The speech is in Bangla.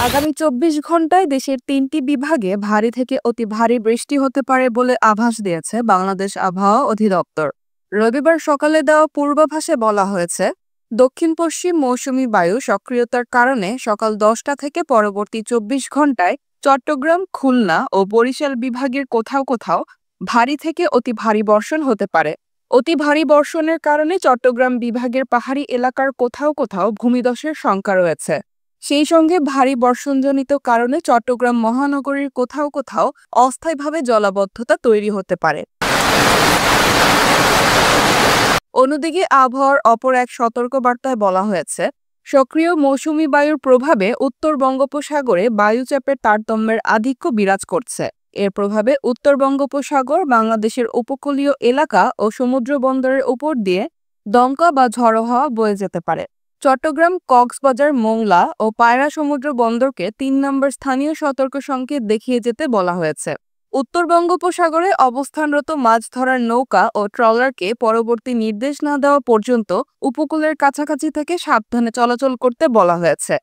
আগামী ২৪ ঘন্টায় দেশের ৩টি বিভাগে ভারী থেকে অতি ভারী বৃষ্টি হতে পারে বলে আভাস দিয়েছে বাংলাদেশ আবহাওয়া অধিদপ্তর। রবিবার সকালে দেওয়া পূর্বাভাসে বলা হয়েছে, দক্ষিণ পশ্চিম মৌসুমি বায়ু সক্রিয়তার কারণে সকাল ১০টা থেকে পরবর্তী ২৪ ঘন্টায় চট্টগ্রাম, খুলনা ও বরিশাল বিভাগের কোথাও কোথাও ভারী থেকে অতি ভারী বর্ষণ হতে পারে। অতি ভারী বর্ষণের কারণে চট্টগ্রাম বিভাগের পাহাড়ি এলাকার কোথাও কোথাও ভূমিধসের শঙ্কা রয়েছে। সেই সঙ্গে ভারী বর্ষণজনিত কারণে চট্টগ্রাম মহানগরীর কোথাও কোথাও অস্থায়ীভাবে জলাবদ্ধতা তৈরি হতে পারে। অন্যদিকে আবহাওয়ার অপর এক সতর্কবার্তায় বলা হয়েছে, সক্রিয় মৌসুমি বায়ুর প্রভাবে উত্তর বঙ্গোপসাগরে বায়ুচাপের তারতম্যের আধিক্য বিরাজ করছে। এর প্রভাবে উত্তর বঙ্গোপসাগর, বাংলাদেশের উপকূলীয় এলাকা ও সমুদ্র বন্দরের উপর দিয়ে দমকা বা ঝড়ো হাওয়া বয়ে যেতে পারে। চট্টগ্রাম, কক্সবাজার, মোংলা ও পায়রা সমুদ্র বন্দরকে ৩ নম্বর স্থানীয় সতর্ক সংকেত দেখিয়ে যেতে বলা হয়েছে। উত্তর বঙ্গোপসাগরে অবস্থানরত মাছ ধরার নৌকা ও ট্রলারকে পরবর্তী নির্দেশ না দেওয়া পর্যন্ত উপকূলের কাছাকাছি থেকে সাবধানে চলাচল করতে বলা হয়েছে।